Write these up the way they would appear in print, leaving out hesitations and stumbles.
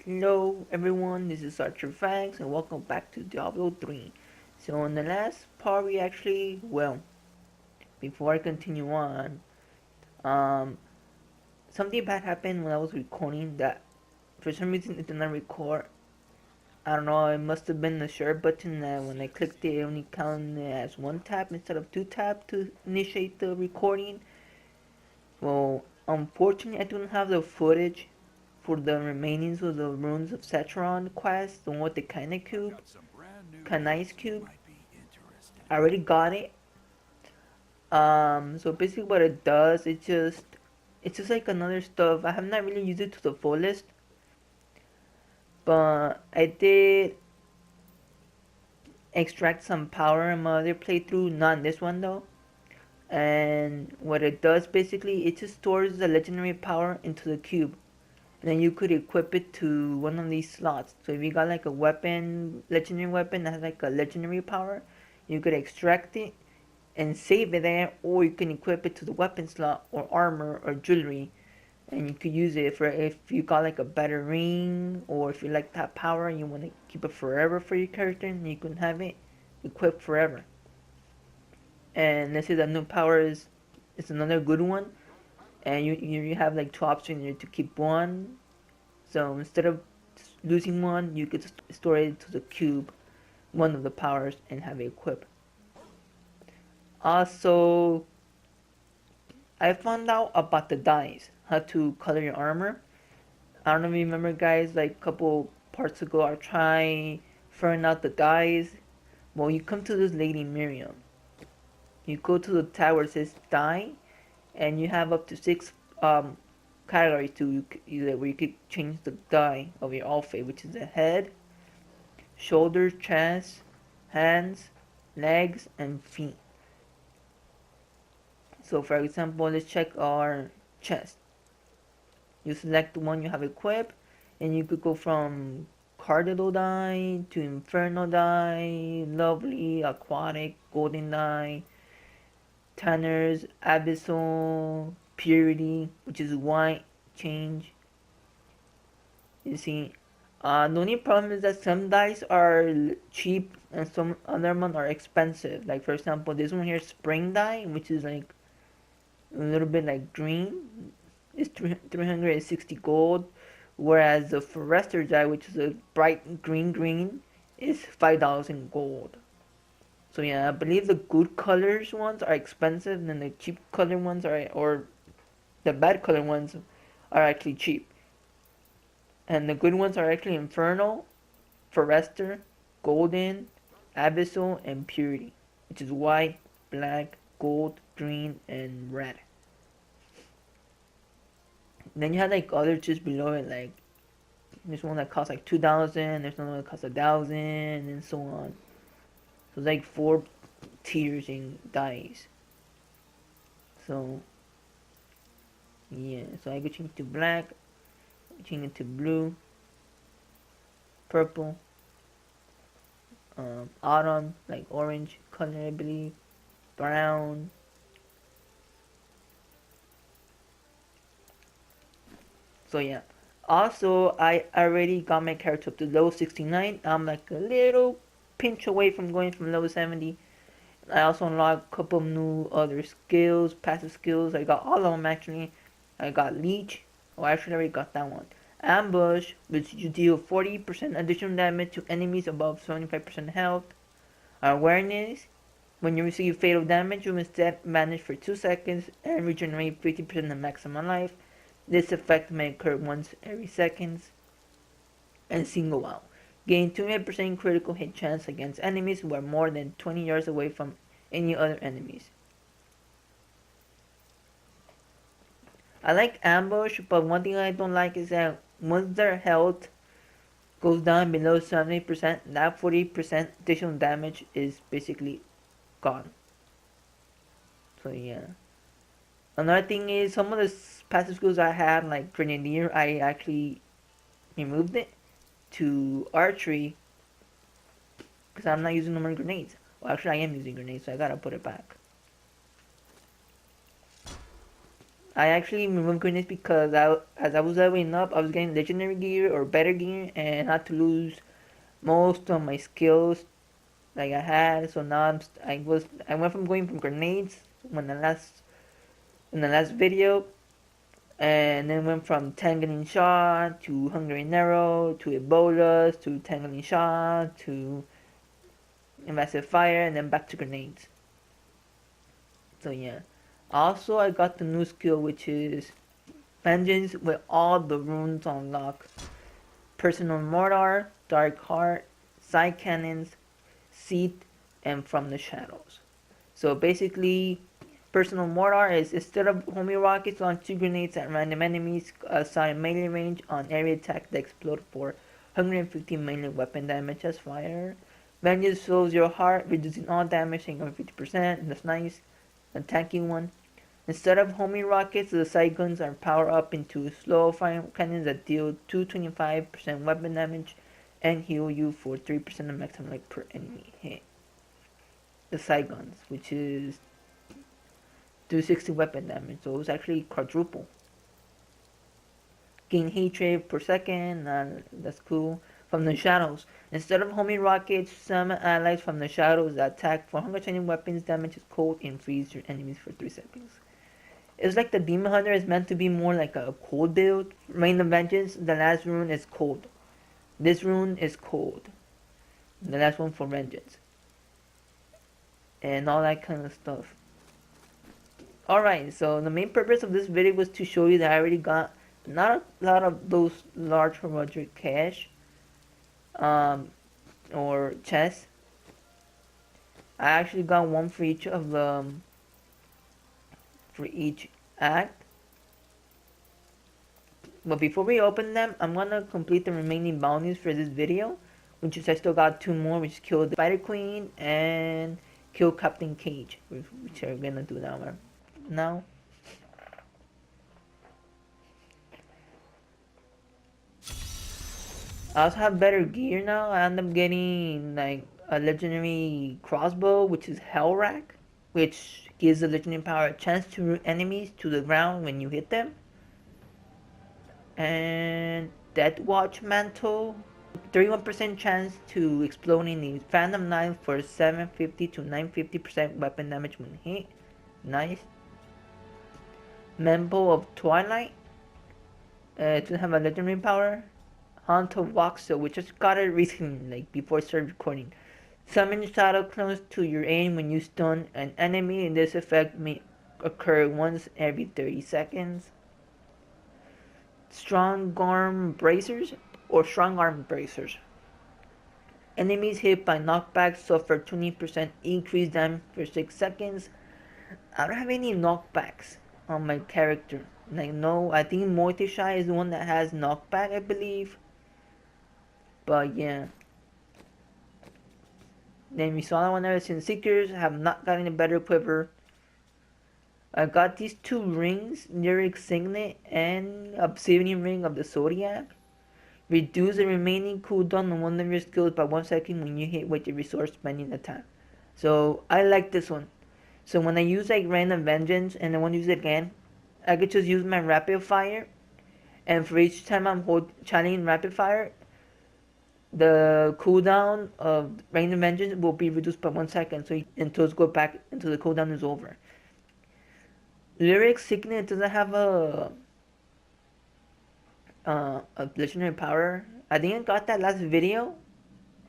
Hello everyone, this is Archer Fangs and welcome back to Diablo 3. So in the last part before I continue on, um, something bad happened when I was recording that for some reason it did not record. I don't know, it must have been the share button that when I clicked it only counted as one tap instead of two tap to initiate the recording. Well, unfortunately I don't have the footage for the remainings of the runes of Cetron quest, the one with the Kinase cube. I already got it. So basically what it does, it's just like another stuff. I have not really used it to the fullest, but I did extract some power in my other playthrough, not in this one though. And what it does basically, it just stores the legendary power into the cube. And then you could equip it to one of these slots. So if you got like a weapon, legendary weapon that has like a legendary power, you could extract it and save it there, or you can equip it to the weapon slot or armor or jewelry, and you could use it for if you got like a better ring, or if you like that power and you want to keep it forever for your character, and you can have it equipped forever. And let's say the new power is another good one, and you have like two options here to keep one. So instead of losing one, you could store it to the cube, one of the powers, and have it equipped. Also, I found out about the dyes, how to color your armor. I don't know if you remember, guys, like a couple parts ago, I tried figuring out the dyes. Well, you come to this lady Miriam. You go to the tab where it says dye, and you have up to six categories where you could change the dye of your outfit, which is the head, shoulders, chest, hands, legs, and feet. So for example, let's check our chest. You select the one you have equipped, and you could go from cardinal dye to infernal dye, lovely, aquatic, golden dye, tanners, abyssal, purity, which is white, change. You see, the only problem is that some dyes are cheap and some other ones are expensive. Like for example, this one here, spring dye, which is like a little bit like green, is 360 gold, whereas the forester dye, which is a bright green, is $5 in gold. So yeah, I believe the good colors ones are expensive, and then the cheap color ones are, or the bad color ones are actually cheap. And the good ones are actually Infernal, Forester, Golden, Abyssal, and Purity, which is white, black, gold, green, and red. Then you have like others just below it, like there's one that costs like 2,000, there's another that costs 1,000, and so on. So it's like four tiers in dice. So yeah, so I could change to black, change it to blue, purple, autumn, like orange color I believe, brown. So yeah. Also, I already got my character up to level 69. I'm like a little pinch away from going from level 70. I also unlocked a couple of new other skills, passive skills. I got all of them actually. I got Leech. Oh, actually, I already got that one. Ambush, which you deal 40% additional damage to enemies above 75% health. Awareness, when you receive fatal damage, you instead vanish for 2 seconds and regenerate 50% of maximum life. This effect may occur once every seconds. And single out. Gain 200% critical hit chance against enemies who are more than 20 yards away from any other enemies. I like ambush, but one thing I don't like is that once their health goes down below 70%, that 40% additional damage is basically gone. So yeah. Another thing is some of the passive skills I had, like Grenadier, I actually removed it to archery because I'm not using no more grenades. Well, actually, I am using grenades, so I gotta put it back. I actually removed grenades because as I was leveling up, I was getting legendary gear or better gear, and had to lose most of my skills like I had. So now I went from going from grenades in the last video, and then went from tangling shot to hungering arrow to ebolas to tangling shot to invasive fire, and then back to grenades. So yeah. Also, I got the new skill, which is vengeance with all the runes unlocked: personal mortar, dark heart, side cannons, seat, and from the shadows. So basically, personal mortar is instead of homing rockets, launch 2 grenades at random enemies assigned melee range on area attack that explode for 150 melee weapon damage as fire. Vengeance fills your heart, reducing all damage taken over 50%. That's nice. A tanky one. Instead of homing rockets, the side guns are powered up into slow firing cannons that deal 225% weapon damage and heal you for 3% of maximum life per enemy hit. The side guns, which is 260 weapon damage, so it's actually quadruple. Gain heat rate per second, that's cool. From the shadows, instead of homing rockets, summon allies from the shadows that attack 420 weapons damage is cold and freeze your enemies for 3 seconds. It's like the Demon Hunter is meant to be more like a cold build. Rain of Vengeance, the last rune is cold. This rune is cold. The last one for Vengeance. And all that kind of stuff. Alright, so the main purpose of this video was to show you that I already got not a lot of those large Horadric cash. Or chests. I actually got one for each of the for each act. But before we open them, I'm gonna complete the remaining bounties for this video, which is I still got 2 more, which is kill the Spider Queen and kill Captain Cage, which are gonna do now. I also have better gear now. I end up getting like a legendary crossbow, which is Hellrack, which gives the legendary power a chance to root enemies to the ground when you hit them. And Death Watch Mantle, 31% chance to exploding the Phantom Knife for 750 to 950% weapon damage when hit. Nice. Mempo of Twilight, to have a legendary power. Haunt of Voxel, which just got it recently, like before I started recording. Summon shadow clones to your aim when you stun an enemy, and this effect may occur once every 30 seconds. Strong arm bracers or strong arm bracers. Enemies hit by knockbacks suffer 20% increased damage for 6 seconds. I don't have any knockbacks on my character. Like, no, I think Mortishai is the one that has knockback, I believe. But yeah. Then we saw that one there. Since Seekers have not gotten a better quiver. I got these 2 rings, Lyric Signet and Obsidian Ring of the Zodiac. Reduce the remaining cooldown on one of your skills by 1 second when you hit with your resource spending attack. So I like this one. So when I use like Random Vengeance and I want to use it again, I could just use my Rapid Fire, and for each time I'm channeling Rapid Fire, the cooldown of Random Vengeance will be reduced by 1 second, so until it goes back until the cooldown is over. Lyric Signet doesn't have a legendary power. I think I got that last video.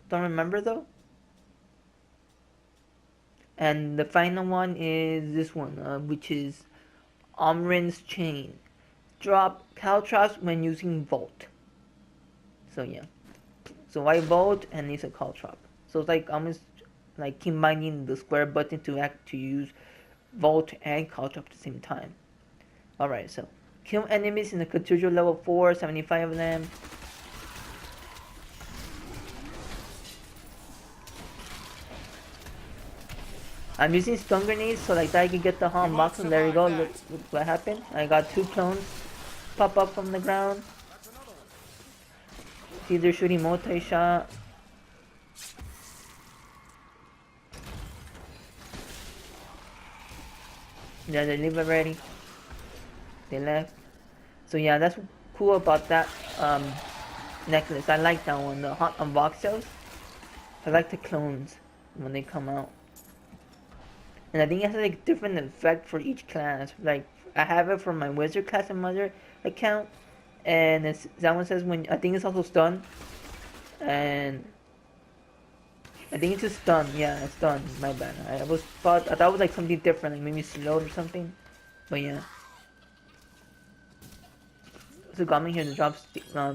Don't remember though. And the final one is this one, which is Omrin's Chain. Drop Caltrops when using Volt. So yeah. So I Volt and it's a Caltrop. So it's like almost like combining the square button to use Volt and Caltrop at the same time. Alright, so kill enemies in the Cathedral level 4, 75 of them. I'm using stun grenades so like that I can get the home box, and there you go, look what happened. I got 2 clones pop up from the ground. See, they're shooting multi-shot. Yeah, they leave already. they left. So yeah, that's cool about that necklace. I like that one. The hot unbox sales. I like the clones when they come out. And I think it has like different effect for each class. Like I have it for my wizard class and mother account, and that one says when I think it's also stun, and I think it's just stun. Yeah, it's stun. My bad. I thought it was like something different, like maybe slowed or something. But yeah. There's a goblin here that drops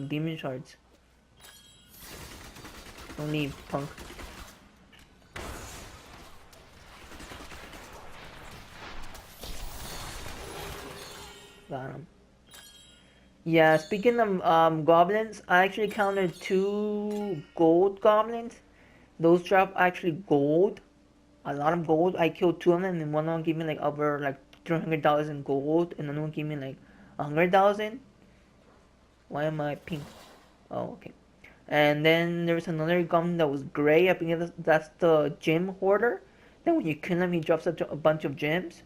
demon shards. Don't leave, punk. Got him. Yeah, speaking of goblins, I actually counted 2 gold goblins. Those drop actually gold. A lot of gold. I killed 2 of them, and one of them gave me like over like $300 in gold, and another one gave me like 100,000. Why am I pink? Oh, okay. And then there was another goblin that was gray. I think that's the gem hoarder. Then when you kill him, he drops a bunch of gems.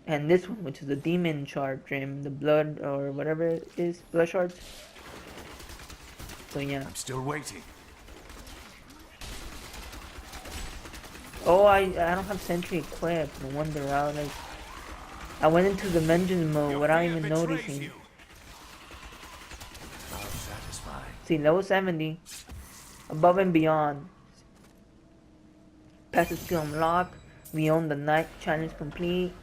And this one, which is the demon shard gem, the blood or whatever it is, blood shards. So yeah. I'm still waiting. Oh, I don't have sentry equipped. No wonder I went into the vengeance mode without even noticing. You. See, level 70. Above and beyond. Passive skill unlocked. We own the night challenge complete.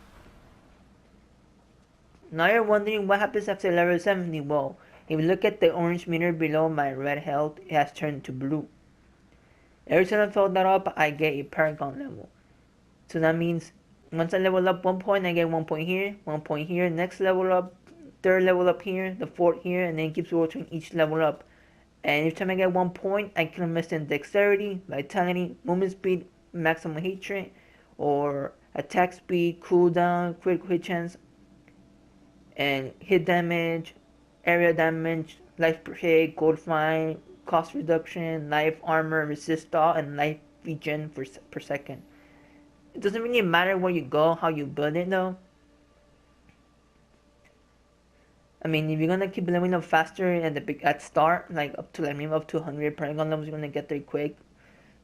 Now you're wondering what happens after level 70. Well, if you look at the orange meter below my red health, it has turned to blue. Every time I fill that up, I get a paragon level. So that means once I level up 1 point, I get 1 point here, 1 point here, next level up, third level up here, the fourth here, and then it keeps rotating each level up. And every time I get 1 point, I can invest in dexterity, vitality, movement speed, maximum hatred, or attack speed, cooldown, critical hit chance, and hit damage, area damage, life per hit, gold fine, cost reduction, life armor, resist all, and life regen per second. It doesn't really matter where you go, how you build it though. I mean, if you're gonna keep leveling up faster at start, like up to like maybe up to 100 paragon levels, you're gonna get there quick.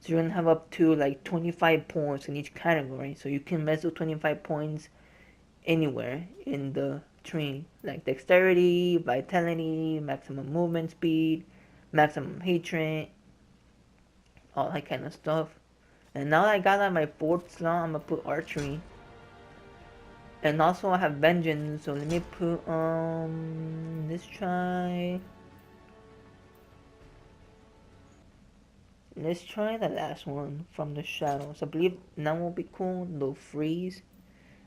So you're gonna have up to like 25 points in each category. So you can mess with 25 points anywhere in the tree, like dexterity, vitality, maximum movement speed, maximum hatred, all that kind of stuff. And now that I got on my 4th slot, I'm gonna put archery. And also I have vengeance, so let me put let's try the last one from the shadows. I believe that will be cool. No freeze.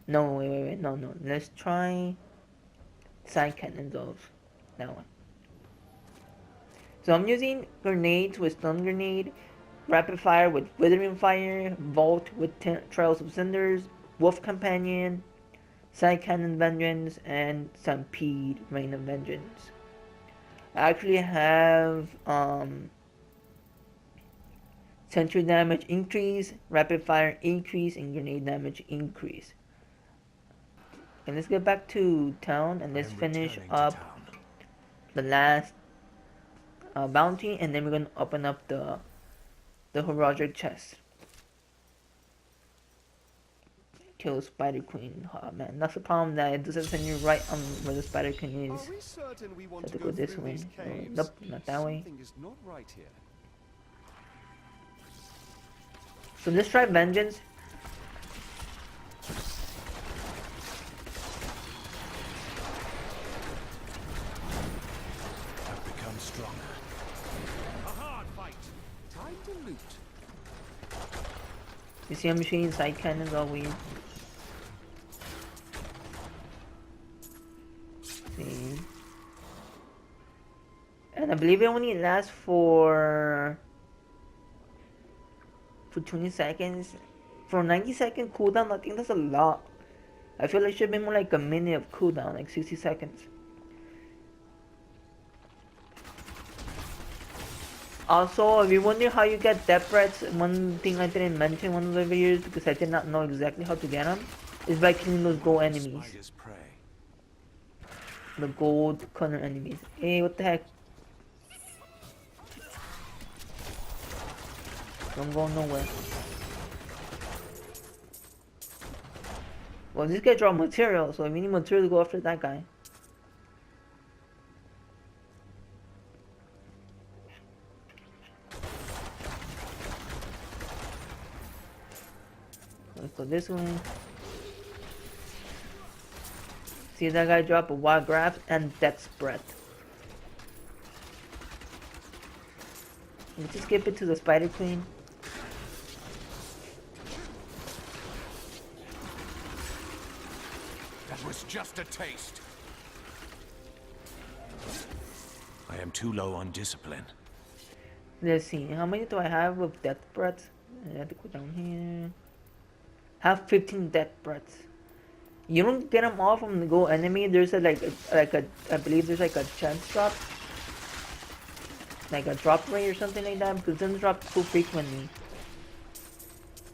No, wait, no. Let's try side cannons of that one. So I'm using grenades with stun grenade, rapid fire with withering fire, vault with trails of cinders, wolf companion, side cannon vengeance, and stampede rain of vengeance. I actually have sentry damage increase, rapid fire increase, and grenade damage increase. And let's get back to town and let's finish up the last bounty, and then we're gonna open up the Horadric chest. Kill Spider Queen. Oh man, that's the problem, that it doesn't send you right on where the Spider Queen is. So I have to go this way. Nope, not that way. So let's try vengeance. You see, I'm shooting side cannons all weird. See. And I believe it only lasts for 20 seconds. For 90-second cooldown, I think that's a lot. I feel like it should be more like a minute of cooldown, like 60 seconds. Also, if you wonder how you get death threats, one thing I didn't mention in one of the videos because I did not know exactly how to get them, is by killing those gold enemies. the gold color enemies. Hey, what the heck? Don't go nowhere. Well, this guy dropped material, so we need material to go after that guy. Let's go this way. See that guy drop a wild grasp and death's breath. Let's just skip it to the Spider Queen. That was just a taste. I am too low on discipline. Let's see, how many do I have with death breaths? I have to go down here. Have 15 death breaths. You don't get them all from the gold enemy. There's I believe there's like a chance drop, like a drop rate or something like that, because it doesn't drop too frequently.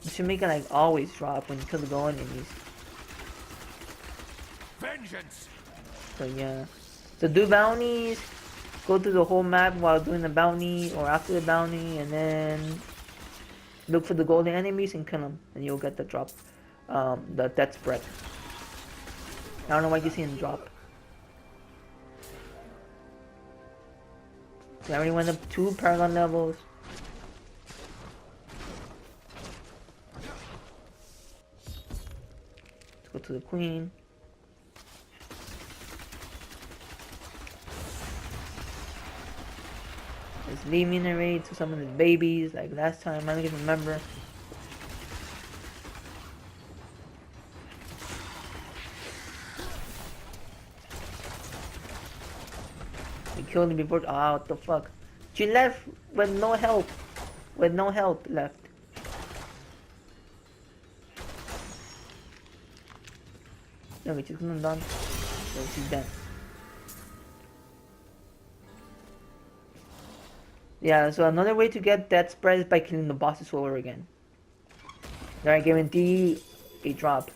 You should make it like always drop when you kill the gold enemies. Vengeance. So yeah, so do bounties, go through the whole map while doing the bounty or after the bounty, and then look for the golden enemies and kill them, and you'll get the drop, the death breath. I don't know why you see him drop. So I already went up 2 Paragon levels. Let's go to the Queen. Let's leave me in the raid to some of the babies like last time. I don't even remember. We killed him before. Oh, what the fuck? She left with no help. With no help left. Okay, she's gonna done. So she's dead. Yeah, so another way to get that spread is by killing the bosses over again. Then I guarantee a drop.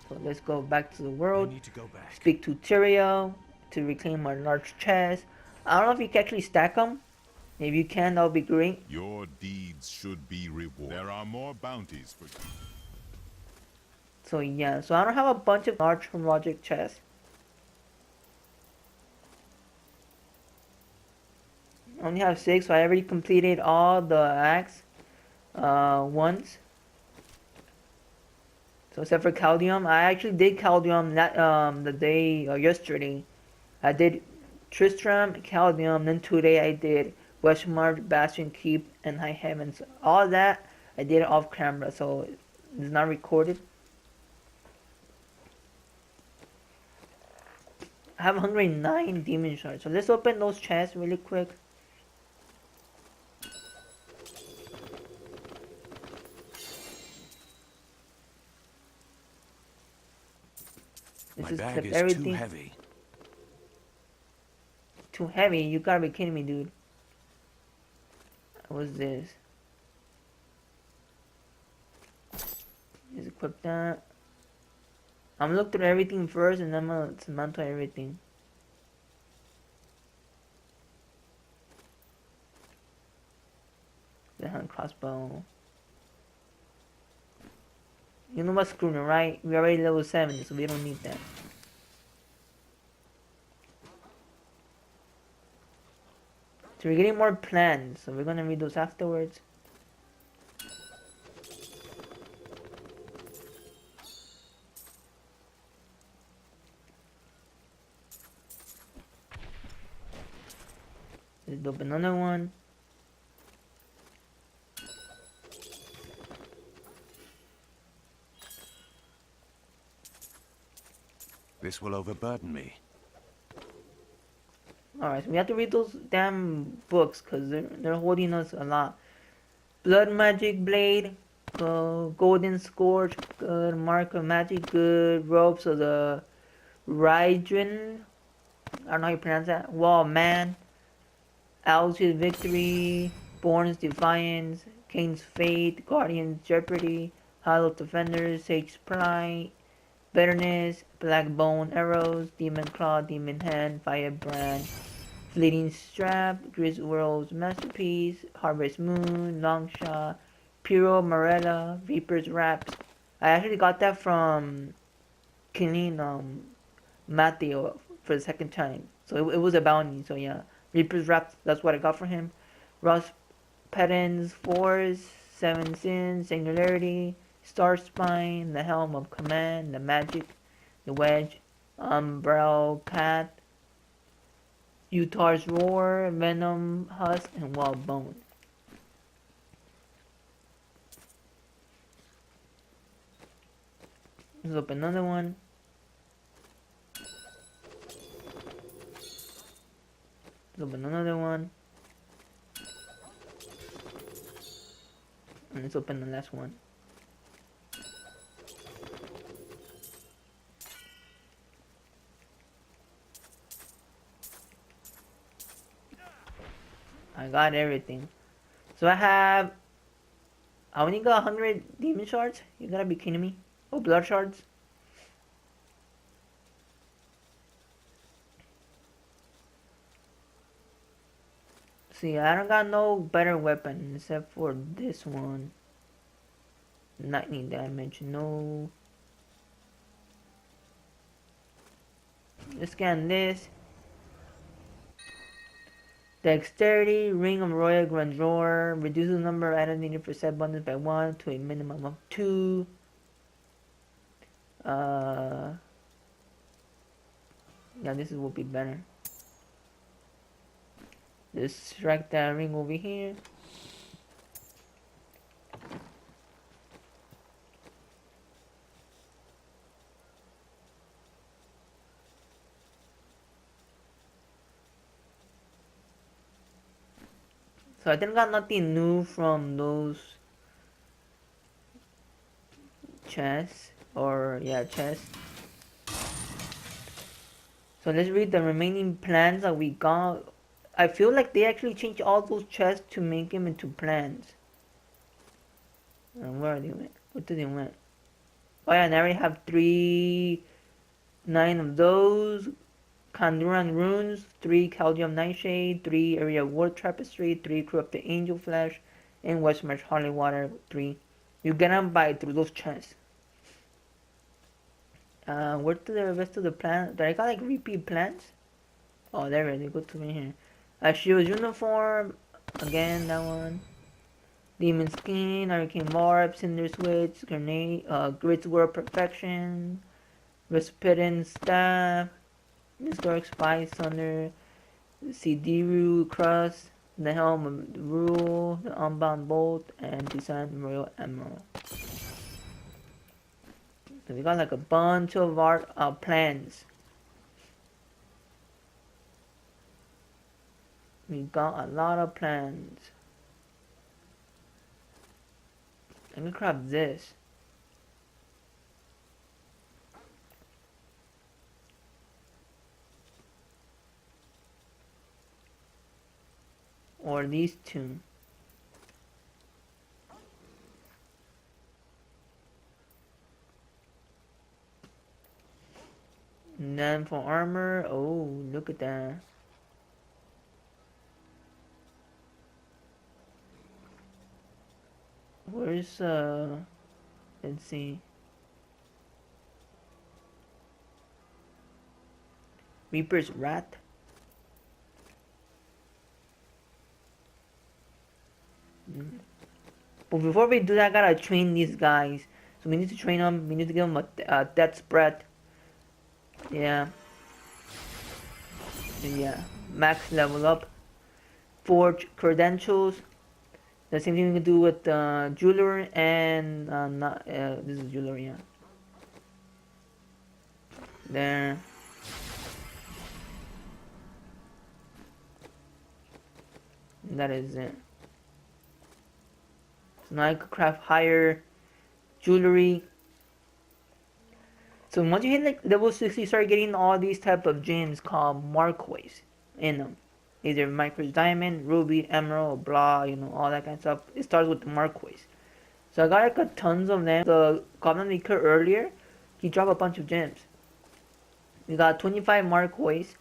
So let's go back to the world. Need to go back. Speak to Tyrael to reclaim our large chest. I don't know if you can actually stack them. If you can, that would be great. Your deeds should be rewarded. There are more bounties for you. So yeah, so I don't have a bunch of large logic chests. I only have 6, so I already completed all the acts once. So except for Caldium, I actually did Caldium that the day yesterday. I did Tristram, Caldium, then today I did Westmarch, Bastion Keep, and High Heavens. All that I did off camera, so it's not recorded. I have 109 demon shards, so let's open those chests really quick. My bag is too heavy. Too heavy? You gotta be kidding me, dude. What's this? Let's equip that. I'm gonna look through everything first and then I'm gonna dismantle everything. The hand crossbow. You know what's screwing, right? We're already level 70, so we don't need that. So we're getting more plans, so we're gonna read those afterwards. Let's open another one. This will overburden me. Alright, so we have to read those damn books because they're holding us a lot. Blood Magic Blade, Golden Scourge, good. Mark of Magic, good. Ropes of the Rydrin, I don't know how you pronounce that. Wall Man, Algi's Victory, Born's Defiance, Kane's Fate, Guardian's Jeopardy, Hollow Defenders, Sage Pride, Bitterness, Black Bone Arrows, Demon Claw, Demon Hand, Firebrand, Fleeting Strap, Griswold's Masterpiece, Harvest Moon, Longshot, Piro Morella, Reaper's Wraps. I actually got that from killing Matteo for the second time. So it was a bounty, so yeah. Reaper's Wraps, that's what I got for him. Ross Patton's Force, Seven Sins, Singularity, Star Spine, the Helm of Command, the Magic, the Wedge, Umbrella Cat, Utah's Roar, Venom Husk, and Wild Bone. Let's open another one. Let's open another one. And let's open the last one. I got everything. So I only got 100 demon shards? You gotta be kidding me. Oh, blood shards. See, I don't got no better weapon except for this one. Lightning damage, no. Let's scan this. Dexterity, Ring of Royal Grandeur, reduces the number of items needed for set buttons by 1 to a minimum of 2. Yeah, this will be better. Let's drag that ring over here. So I didn't got nothing new from those chests, or yeah, chests. So let's read the remaining plans that we got. I feel like they actually changed all those chests to make them into plans. Where are they went? What did they went? Oh yeah, and I already have 9 of those. Kanduran Runes, 3 Caldium Nightshade, 3 Area War Tapestry, 3 Corrupted Angel Flesh, and Westmarch Holy Water, 3. You get them by through those chests. Where to the rest of the plans? Did I got like repeat plans? Oh, there it is. Go to me here. Shield's Uniform, again that one. Demon Skin, Arcane Barb, Cinder Switch, Grenade, Grit's World Perfection, Respidin Staff, Historic Spy Thunder, Sidiru Crust, the Helm of the Rule, the Unbound Bolt, and Design Royal Emerald. So we got like a bunch of art plans. We got a lot of plans. I'm gonna grab this. Or these two. And then for armor, oh, look at that. Where's, let's see. Reaper's Rat. But before we do that, I gotta train these guys. So we need to train them. We need to give them a death spread. Yeah. Yeah. Max level up. Forge credentials. The same thing we can do with jeweler and this is jeweler, yeah. There. And that is it. So now I could craft higher jewelry. So once you hit like level 60, you start getting all these type of gems called markways in them. either micros diamond, ruby, emerald, blah, you know, all that kind of stuff. It starts with the markways. So I got like a tons of them. The goblin we killed earlier, he dropped a bunch of gems. We got 25 markways.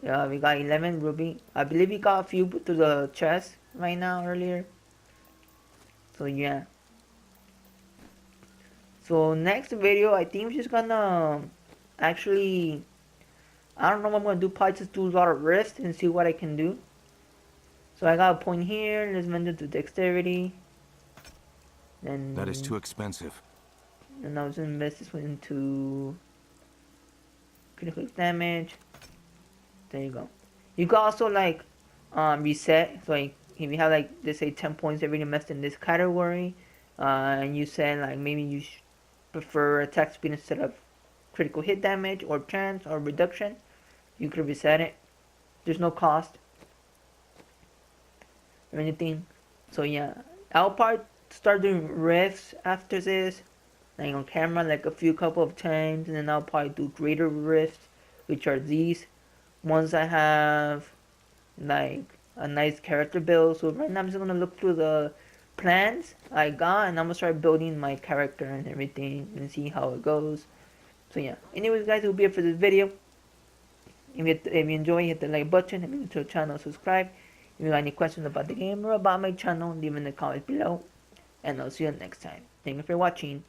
We got 11 ruby. I believe we got a few to the chest right now earlier. So yeah. So next video, I think we're just gonna actually, I don't know what I'm gonna do. Probably just do a lot of rifts and see what I can do. So I got a point here. Let's mend it to dexterity. Then That is too expensive. And I was gonna invest this one into critical damage. There you go. You can also like reset. So like if you have like let's say 10 points every invest in this category, and you said like maybe you prefer attack speed instead of critical hit damage or chance or reduction, you could reset it. There's no cost or anything. So yeah, I'll probably start doing rifts after this, like on camera, like a few couple of times, and then I'll probably do greater rifts, which are these. Once I have like a nice character build. So right now I'm just gonna look through the plans I got, and I'm gonna start building my character and everything and see how it goes. So yeah. Anyways, guys, it will be it for this video. If you enjoy, hit the like button. If you're new to the channel, subscribe. If you have any questions about the game or about my channel, leave in the comments below. And I'll see you next time. Thank you for watching.